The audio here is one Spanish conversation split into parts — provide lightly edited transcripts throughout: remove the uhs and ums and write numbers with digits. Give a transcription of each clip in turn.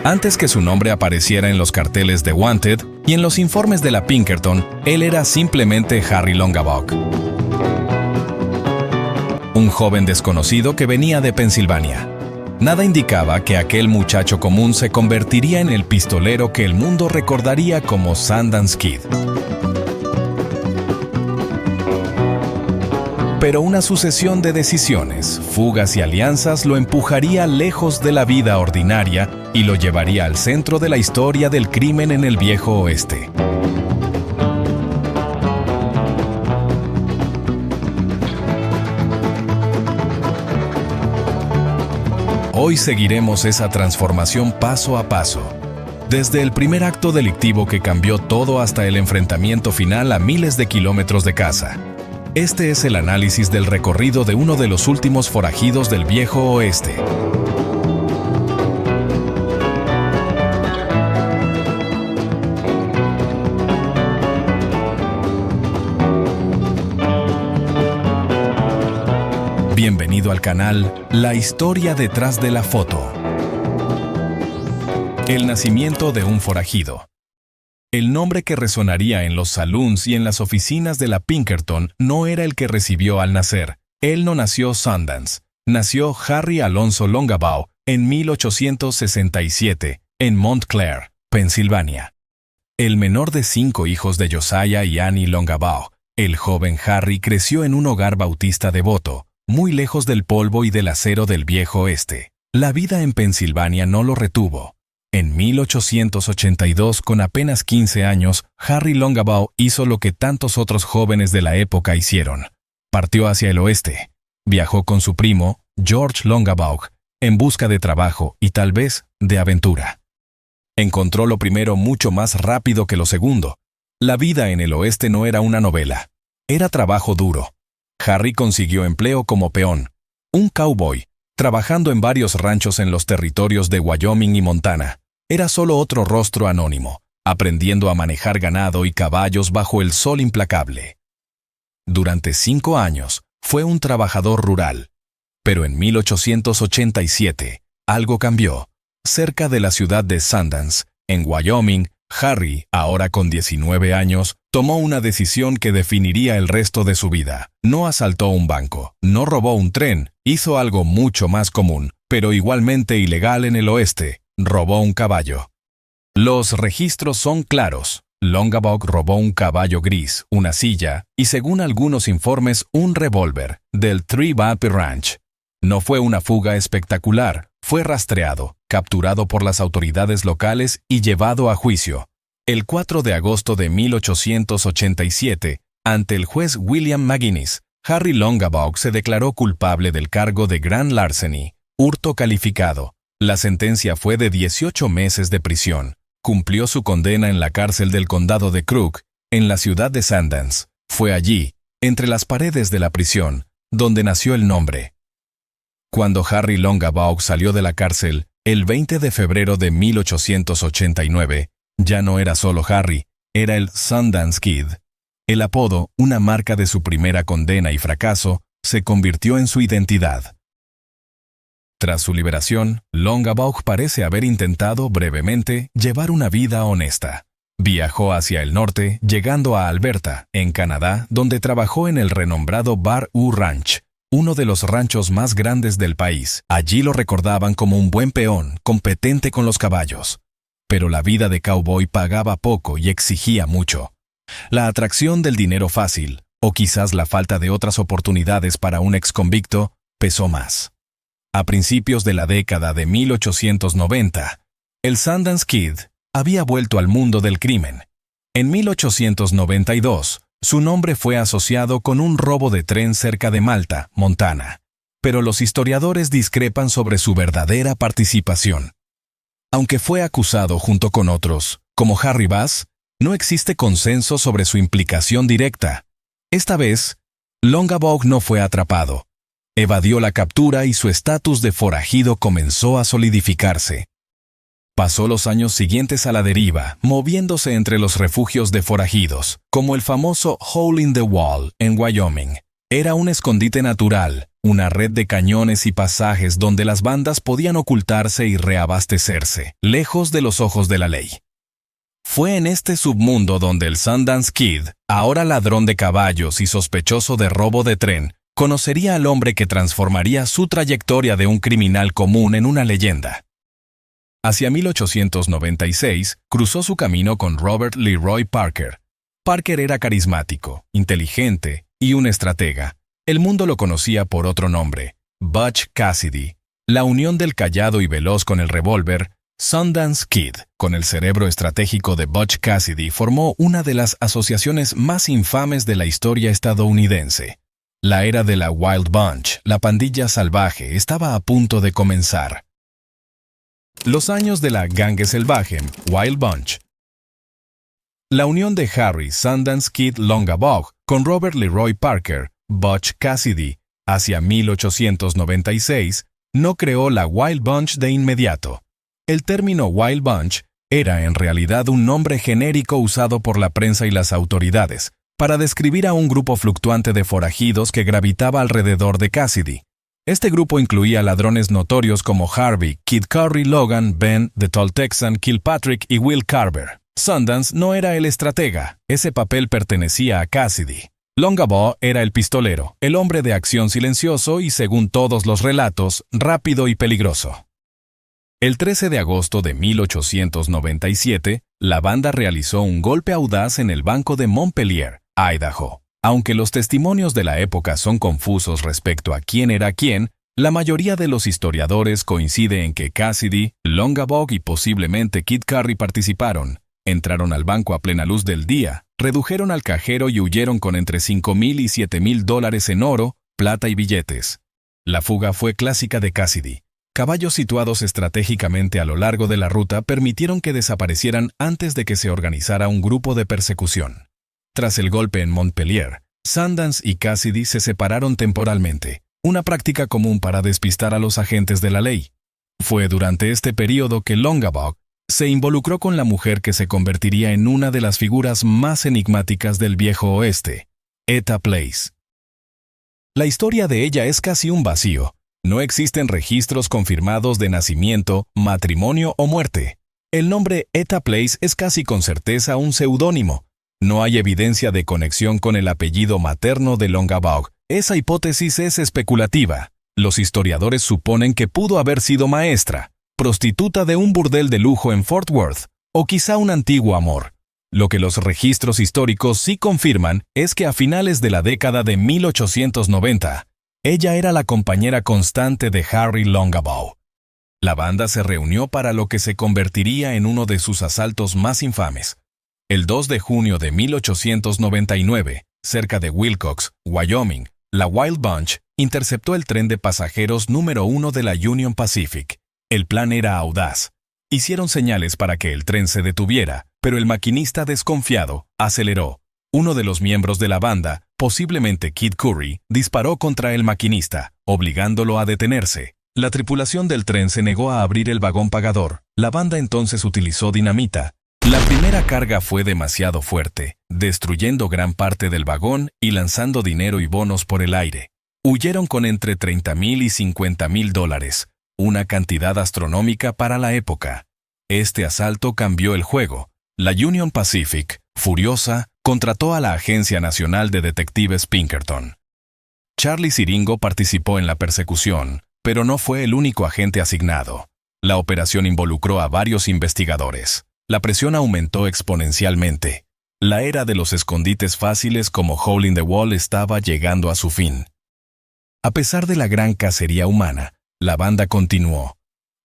Antes que su nombre apareciera en los carteles de Wanted y en los informes de la Pinkerton, él era simplemente Harry Longabaugh, un joven desconocido que venía de Pensilvania. Nada indicaba que aquel muchacho común se convertiría en el pistolero que el mundo recordaría como Sundance Kid. Pero una sucesión de decisiones, fugas y alianzas lo empujaría lejos de la vida ordinaria y lo llevaría al centro de la historia del crimen en el Viejo Oeste. Hoy seguiremos esa transformación paso a paso, desde el primer acto delictivo que cambió todo hasta el enfrentamiento final a miles de kilómetros de casa. Este es el análisis del recorrido de uno de los últimos forajidos del Viejo Oeste. Bienvenido al canal La Historia detrás de la foto. El nacimiento de un forajido. El nombre que resonaría en los saloons y en las oficinas de la Pinkerton no era el que recibió al nacer. Él no nació Sundance. Nació Harry Alonso Longabaugh en 1867, en Montclair, Pensilvania. El menor de 5 hijos de Josiah y Annie Longabaugh, el joven Harry creció en un hogar bautista devoto, muy lejos del polvo y del acero del Viejo Oeste. La vida en Pensilvania no lo retuvo. En 1882, con apenas 15 años, Harry Longabaugh hizo lo que tantos otros jóvenes de la época hicieron. Partió hacia el oeste. Viajó con su primo, George Longabaugh, en busca de trabajo y tal vez de aventura. Encontró lo primero mucho más rápido que lo segundo. La vida en el oeste no era una novela. Era trabajo duro. Harry consiguió empleo como peón, un cowboy, trabajando en varios ranchos en los territorios de Wyoming y Montana. Era solo otro rostro anónimo, aprendiendo a manejar ganado y caballos bajo el sol implacable. Durante 5 años, fue un trabajador rural. Pero en 1887, algo cambió. Cerca de la ciudad de Sundance, en Wyoming, Harry, ahora con 19 años, tomó una decisión que definiría el resto de su vida. No asaltó un banco, no robó un tren, hizo algo mucho más común, pero igualmente ilegal en el oeste: robó un caballo. Los registros son claros. Longabaugh robó un caballo gris, una silla y, según algunos informes, un revólver del Three Bappy Ranch. No fue una fuga espectacular, fue rastreado, capturado por las autoridades locales y llevado a juicio. El 4 de agosto de 1887, ante el juez William McGinnis, Harry Longabaugh se declaró culpable del cargo de grand larceny, hurto calificado. La sentencia fue de 18 meses de prisión. Cumplió su condena en la cárcel del condado de Crook, en la ciudad de Sundance. Fue allí, entre las paredes de la prisión, donde nació el nombre. Cuando Harry Longabaugh salió de la cárcel, el 20 de febrero de 1889, ya no era solo Harry, era el Sundance Kid. El apodo, una marca de su primera condena y fracaso, se convirtió en su identidad. Tras su liberación, Longabaugh parece haber intentado brevemente llevar una vida honesta. Viajó hacia el norte, llegando a Alberta, en Canadá, donde trabajó en el renombrado Bar U Ranch, uno de los ranchos más grandes del país. Allí lo recordaban como un buen peón, competente con los caballos. Pero la vida de cowboy pagaba poco y exigía mucho. La atracción del dinero fácil, o quizás la falta de otras oportunidades para un exconvicto, pesó más. A principios de la década de 1890, el Sundance Kid había vuelto al mundo del crimen. En 1892, su nombre fue asociado con un robo de tren cerca de Malta, Montana. Pero los historiadores discrepan sobre su verdadera participación. Aunque fue acusado junto con otros, como Harry Bass, no existe consenso sobre su implicación directa. Esta vez, Longabaugh no fue atrapado. Evadió la captura y su estatus de forajido comenzó a solidificarse. Pasó los años siguientes a la deriva, moviéndose entre los refugios de forajidos, como el famoso Hole in the Wall en Wyoming, Era un escondite natural, una red de cañones y pasajes donde las bandas podían ocultarse y reabastecerse, lejos de los ojos de la ley. Fue en este submundo donde el Sundance Kid, ahora ladrón de caballos y sospechoso de robo de tren, conocería al hombre que transformaría su trayectoria de un criminal común en una leyenda. Hacia 1896, cruzó su camino con Robert Leroy Parker. Parker era carismático, inteligente y un estratega. El mundo lo conocía por otro nombre, Butch Cassidy. La unión del callado y veloz con el revólver, Sundance Kid, con el cerebro estratégico de Butch Cassidy, formó una de las asociaciones más infames de la historia estadounidense. La era de la Wild Bunch, la pandilla salvaje, estaba a punto de comenzar. Los años de la gangue salvaje, Wild Bunch. La unión de Harry Sundance Kid Longabaugh con Robert Leroy Parker, Butch Cassidy, hacia 1896, no creó la Wild Bunch de inmediato. El término Wild Bunch era en realidad un nombre genérico usado por la prensa y las autoridades para describir a un grupo fluctuante de forajidos que gravitaba alrededor de Cassidy. Este grupo incluía ladrones notorios como Harvey, Kid Curry, Logan, Ben, The Tall Texan, Kilpatrick y Will Carver. Sundance no era el estratega, ese papel pertenecía a Cassidy. Longabaugh era el pistolero, el hombre de acción silencioso y, según todos los relatos, rápido y peligroso. El 13 de agosto de 1897, la banda realizó un golpe audaz en el banco de Montpelier, Idaho. Aunque los testimonios de la época son confusos respecto a quién era quién, la mayoría de los historiadores coincide en que Cassidy, Longabaugh y posiblemente Kid Curry participaron. Entraron al banco a plena luz del día, redujeron al cajero y huyeron con entre $5,000 y $7,000 en oro, plata y billetes. La fuga fue clásica de Cassidy. Caballos situados estratégicamente a lo largo de la ruta permitieron que desaparecieran antes de que se organizara un grupo de persecución. Tras el golpe en Montpelier, Sundance y Cassidy se separaron temporalmente, una práctica común para despistar a los agentes de la ley. Fue durante este período que Longabaugh se involucró con la mujer que se convertiría en una de las figuras más enigmáticas del viejo oeste, Etta Place. La historia de ella es casi un vacío. No existen registros confirmados de nacimiento, matrimonio o muerte. El nombre Etta Place es casi con certeza un seudónimo. No hay evidencia de conexión con el apellido materno de Longabaugh. Esa hipótesis es especulativa. Los historiadores suponen que pudo haber sido maestra, prostituta de un burdel de lujo en Fort Worth, o quizá un antiguo amor. Lo que los registros históricos sí confirman es que a finales de la década de 1890, ella era la compañera constante de Harry Longabaugh. La banda se reunió para lo que se convertiría en uno de sus asaltos más infames. El 2 de junio de 1899, cerca de Wilcox, Wyoming, la Wild Bunch interceptó el tren de pasajeros número 1 de la Union Pacific. El plan era audaz. Hicieron señales para que el tren se detuviera, pero el maquinista desconfiado aceleró. Uno de los miembros de la banda, posiblemente Kid Curry, disparó contra el maquinista, obligándolo a detenerse. La tripulación del tren se negó a abrir el vagón pagador. La banda entonces utilizó dinamita. La primera carga fue demasiado fuerte, destruyendo gran parte del vagón y lanzando dinero y bonos por el aire. Huyeron con entre $30,000 y $50,000, una cantidad astronómica para la época. Este asalto cambió el juego. La Union Pacific, furiosa, contrató a la Agencia Nacional de Detectives Pinkerton. Charlie Siringo participó en la persecución, pero no fue el único agente asignado. La operación involucró a varios investigadores. La presión aumentó exponencialmente. La era de los escondites fáciles como Hole in the Wall estaba llegando a su fin. A pesar de la gran cacería humana, la banda continuó.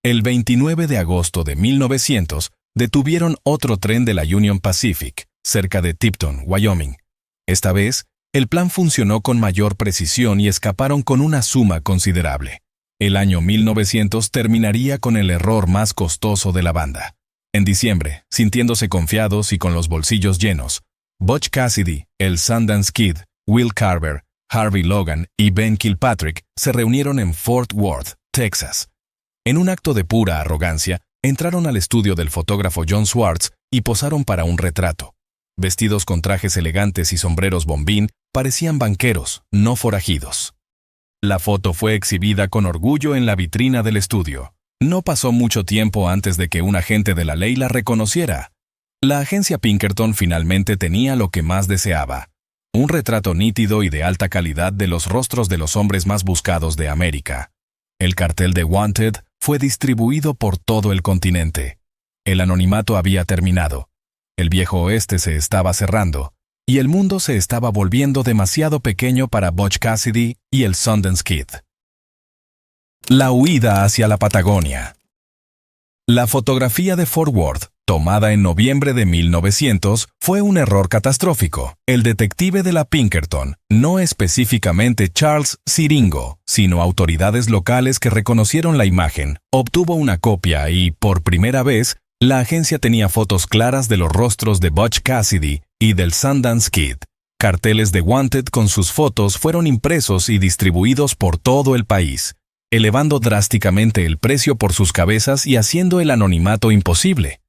El 29 de agosto de 1900, detuvieron otro tren de la Union Pacific, cerca de Tipton, Wyoming. Esta vez, el plan funcionó con mayor precisión y escaparon con una suma considerable. El año 1900 terminaría con el error más costoso de la banda. En diciembre, sintiéndose confiados y con los bolsillos llenos, Butch Cassidy, el Sundance Kid, Will Carver, Harvey Logan y Ben Kilpatrick se reunieron en Fort Worth, Texas. En un acto de pura arrogancia, entraron al estudio del fotógrafo John Swartz y posaron para un retrato. Vestidos con trajes elegantes y sombreros bombín, Parecían banqueros, no forajidos. La foto fue exhibida con orgullo en la vitrina del estudio. No pasó mucho tiempo antes de que un agente de la ley la reconociera. La agencia Pinkerton finalmente tenía lo que más deseaba: un retrato nítido y de alta calidad de los rostros de los hombres más buscados de América. El cartel de Wanted fue distribuido por todo el continente. El anonimato había terminado. El viejo oeste se estaba cerrando, y el mundo se estaba volviendo demasiado pequeño para Butch Cassidy y el Sundance Kid. La huida hacia la Patagonia. La fotografía de Fort Worth, tomada en noviembre de 1900, fue un error catastrófico. El detective de la Pinkerton, no específicamente Charles Siringo, sino autoridades locales que reconocieron la imagen, obtuvo una copia y, por primera vez, la agencia tenía fotos claras de los rostros de Butch Cassidy y del Sundance Kid. Carteles de Wanted con sus fotos fueron impresos y distribuidos por todo el país, elevando drásticamente el precio por sus cabezas y haciendo el anonimato imposible.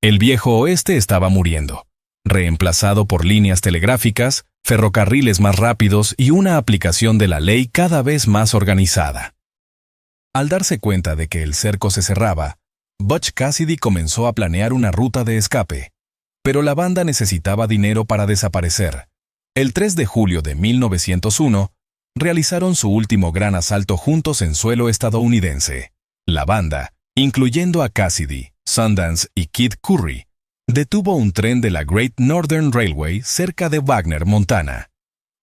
El viejo oeste estaba muriendo, reemplazado por líneas telegráficas, ferrocarriles más rápidos y una aplicación de la ley cada vez más organizada. Al darse cuenta de que el cerco se cerraba, Butch Cassidy comenzó a planear una ruta de escape, pero la banda necesitaba dinero para desaparecer. El 3 de julio de 1901, realizaron su último gran asalto juntos en suelo estadounidense. La banda, incluyendo a Cassidy, Sundance y Kid Curry, detuvo un tren de la Great Northern Railway cerca de Wagner, Montana.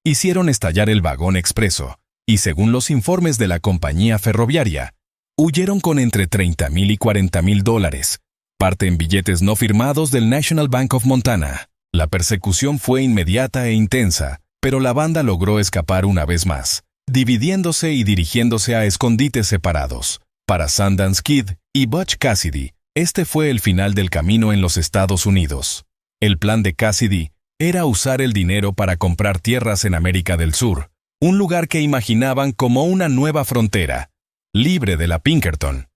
Hicieron estallar el vagón expreso, y según los informes de la compañía ferroviaria, huyeron con entre $30,000 y $40,000, parte en billetes no firmados del National Bank of Montana. La persecución fue inmediata e intensa, pero la banda logró escapar una vez más, dividiéndose y dirigiéndose a escondites separados. Para Sundance Kid y Butch Cassidy, este fue el final del camino en los Estados Unidos. El plan de Cassidy era usar el dinero para comprar tierras en América del Sur, un lugar que imaginaban como una nueva frontera, libre de la Pinkerton.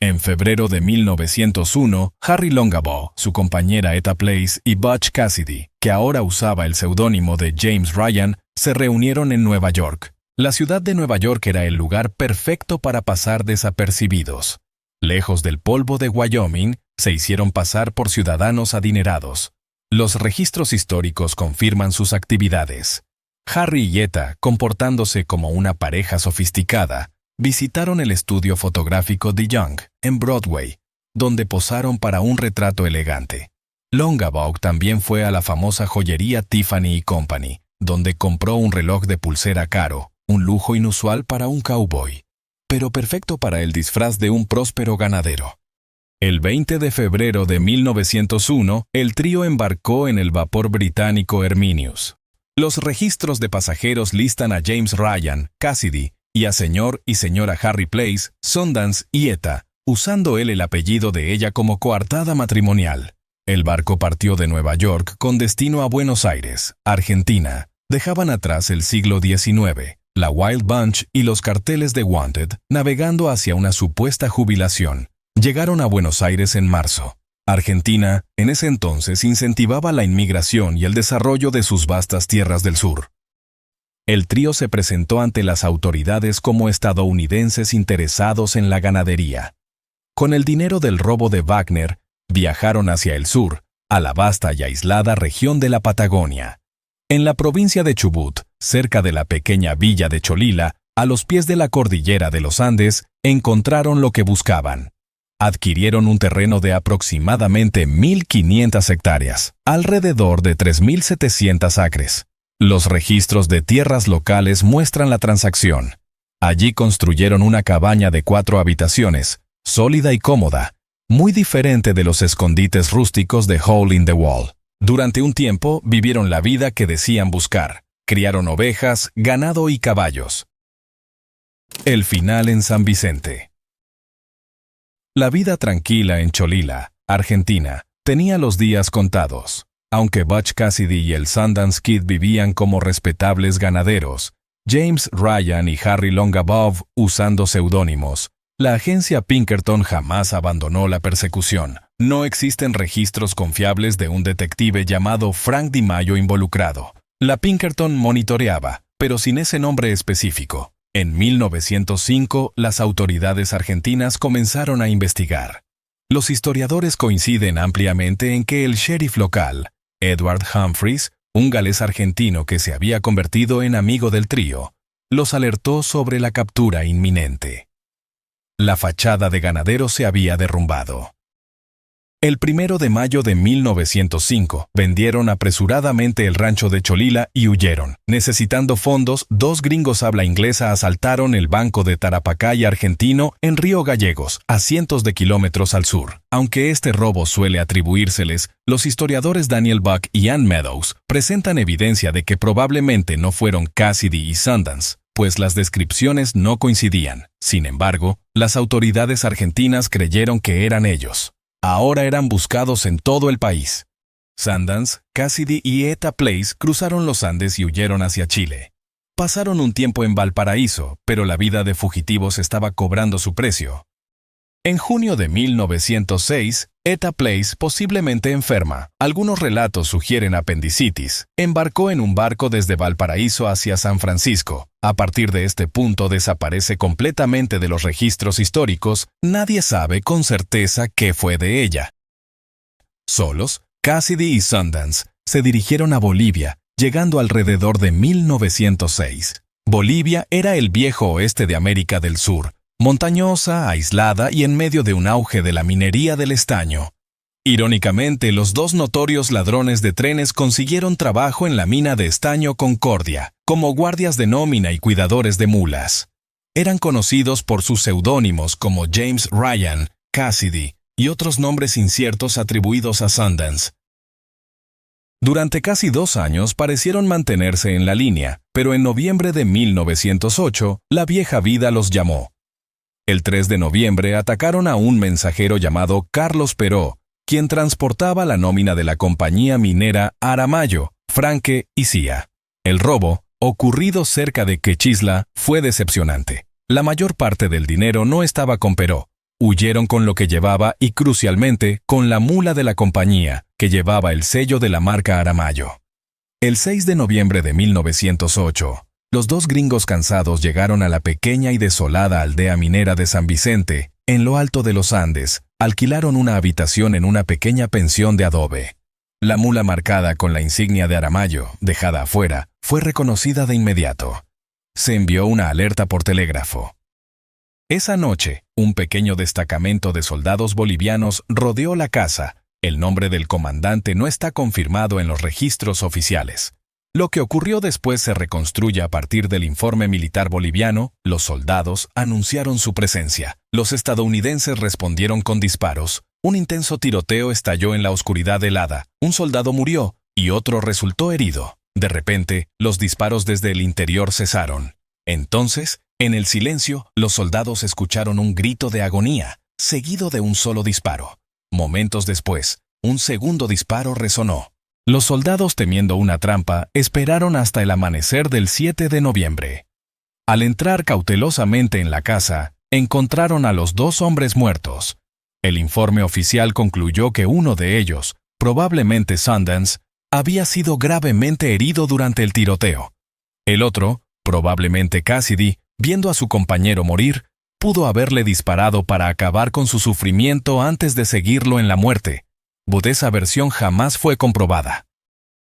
En febrero de 1901, Harry Longabaugh, su compañera Etta Place y Butch Cassidy, que ahora usaba el seudónimo de James Ryan, se reunieron en Nueva York. La ciudad de Nueva York era el lugar perfecto para pasar desapercibidos. Lejos del polvo de Wyoming, se hicieron pasar por ciudadanos adinerados. Los registros históricos confirman sus actividades. Harry y Etta, comportándose como una pareja sofisticada, visitaron el estudio fotográfico de Young, en Broadway, donde posaron para un retrato elegante. Longabaugh también fue a la famosa joyería Tiffany & Company, donde compró un reloj de pulsera caro, un lujo inusual para un cowboy, pero perfecto para el disfraz de un próspero ganadero. El 20 de febrero de 1901, el trío embarcó en el vapor británico Herminius. Los registros de pasajeros listan a James Ryan, Cassidy, y a señor y señora Harry Place, Sundance y Etta, usando él el apellido de ella como coartada matrimonial. El barco partió de Nueva York con destino a Buenos Aires, Argentina. Dejaban atrás el siglo XIX, la Wild Bunch y los carteles de Wanted, navegando hacia una supuesta jubilación. Llegaron a Buenos Aires en marzo. Argentina, en ese entonces, incentivaba la inmigración y el desarrollo de sus vastas tierras del sur. El trío se presentó ante las autoridades como estadounidenses interesados en la ganadería. Con el dinero del robo de Wagner, viajaron hacia el sur, a la vasta y aislada región de la Patagonia. En la provincia de Chubut, cerca de la pequeña villa de Cholila, a los pies de la cordillera de los Andes, encontraron lo que buscaban. Adquirieron un terreno de aproximadamente 1.500 hectáreas, alrededor de 3.700 acres. Los registros de tierras locales muestran la transacción. Allí construyeron una cabaña de 4 habitaciones, sólida y cómoda, muy diferente de los escondites rústicos de Hole in the Wall. Durante un tiempo vivieron la vida que decían buscar. Criaron ovejas, ganado y caballos. El final en San Vicente. La vida tranquila en Cholila, Argentina, tenía los días contados. Aunque Butch Cassidy y el Sundance Kid vivían como respetables ganaderos, James Ryan y Harry Longabaugh usando seudónimos, la agencia Pinkerton jamás abandonó la persecución. No existen registros confiables de un detective llamado Frank Di Maio involucrado, La Pinkerton monitoreaba, pero sin ese nombre específico. En 1905, las autoridades argentinas comenzaron a investigar. Los historiadores coinciden ampliamente en que el sheriff local, Edward Humphreys, un galés argentino que se había convertido en amigo del trío, los alertó sobre la captura inminente. La fachada de ganadero se había derrumbado. El 1 de mayo de 1905, vendieron apresuradamente el rancho de Cholila y huyeron. Necesitando fondos, 2 gringos habla inglesa asaltaron el banco de Tarapacay argentino en Río Gallegos, a cientos de kilómetros al sur. Aunque este robo suele atribuírseles, los historiadores Daniel Buck y Ann Meadows presentan evidencia de que probablemente no fueron Cassidy y Sundance, pues las descripciones no coincidían. Sin embargo, las autoridades argentinas creyeron que eran ellos. Ahora eran buscados en todo el país. Sundance, Cassidy y Etta Place cruzaron los Andes y huyeron hacia Chile. Pasaron un tiempo en Valparaíso, pero la vida de fugitivos estaba cobrando su precio. En junio de 1906, Etta Place, posiblemente enferma, algunos relatos sugieren apendicitis, embarcó en un barco desde Valparaíso hacia San Francisco. A partir de este punto desaparece completamente de los registros históricos, nadie sabe con certeza qué fue de ella. Solos, Cassidy y Sundance se dirigieron a Bolivia, llegando alrededor de 1906. Bolivia era el viejo oeste de América del Sur, montañosa, aislada y en medio de un auge de la minería del estaño. Irónicamente, los 2 notorios ladrones de trenes consiguieron trabajo en la mina de estaño Concordia, como guardias de nómina y cuidadores de mulas. Eran conocidos por sus seudónimos como James Ryan, Cassidy y otros nombres inciertos atribuidos a Sundance. Durante casi 2 años parecieron mantenerse en la línea, pero en noviembre de 1908, la vieja vida los llamó. El 3 de noviembre atacaron a un mensajero llamado Carlos Peró, quien transportaba la nómina de la compañía minera Aramayo, Franque y Cía. El robo, ocurrido cerca de Quechisla, fue decepcionante. La mayor parte del dinero no estaba con Peró. Huyeron con lo que llevaba y, crucialmente, con la mula de la compañía, que llevaba el sello de la marca Aramayo. El 6 de noviembre de 1908, los 2 gringos cansados llegaron a la pequeña y desolada aldea minera de San Vicente, en lo alto de los Andes, alquilaron una habitación en una pequeña pensión de adobe. La mula marcada con la insignia de Aramayo, dejada afuera, fue reconocida de inmediato. Se envió una alerta por telégrafo. Esa noche, un pequeño destacamento de soldados bolivianos rodeó la casa. El nombre del comandante no está confirmado en los registros oficiales. Lo que ocurrió después se reconstruye a partir del informe militar boliviano. Los soldados anunciaron su presencia. Los estadounidenses respondieron con disparos. Un intenso tiroteo estalló en la oscuridad helada. Un soldado murió y otro resultó herido. De repente, los disparos desde el interior cesaron. Entonces, en el silencio, los soldados escucharon un grito de agonía, seguido de un solo disparo. Momentos después, un segundo disparo resonó. Los soldados, temiendo una trampa, esperaron hasta el amanecer del 7 de noviembre. Al entrar cautelosamente en la casa, encontraron a los 2 hombres muertos. El informe oficial concluyó que uno de ellos, probablemente Sundance, había sido gravemente herido durante el tiroteo. El otro, probablemente Cassidy, viendo a su compañero morir, pudo haberle disparado para acabar con su sufrimiento antes de seguirlo en la muerte. Pero esa versión jamás fue comprobada.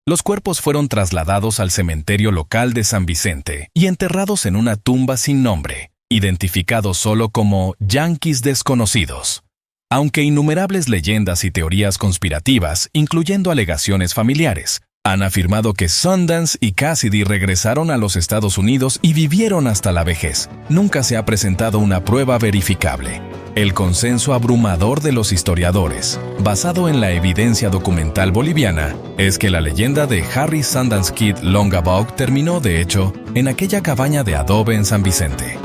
Los cuerpos fueron trasladados al cementerio local de San Vicente y enterrados en una tumba sin nombre, identificados solo como Yanquis desconocidos. Aunque innumerables leyendas y teorías conspirativas, incluyendo alegaciones familiares, han afirmado que Sundance y Cassidy regresaron a los Estados Unidos y vivieron hasta la vejez. Nunca se ha presentado una prueba verificable. El consenso abrumador de los historiadores, basado en la evidencia documental boliviana, es que la leyenda de Harry Sundance Kid Longabaugh terminó, de hecho, en aquella cabaña de adobe en San Vicente.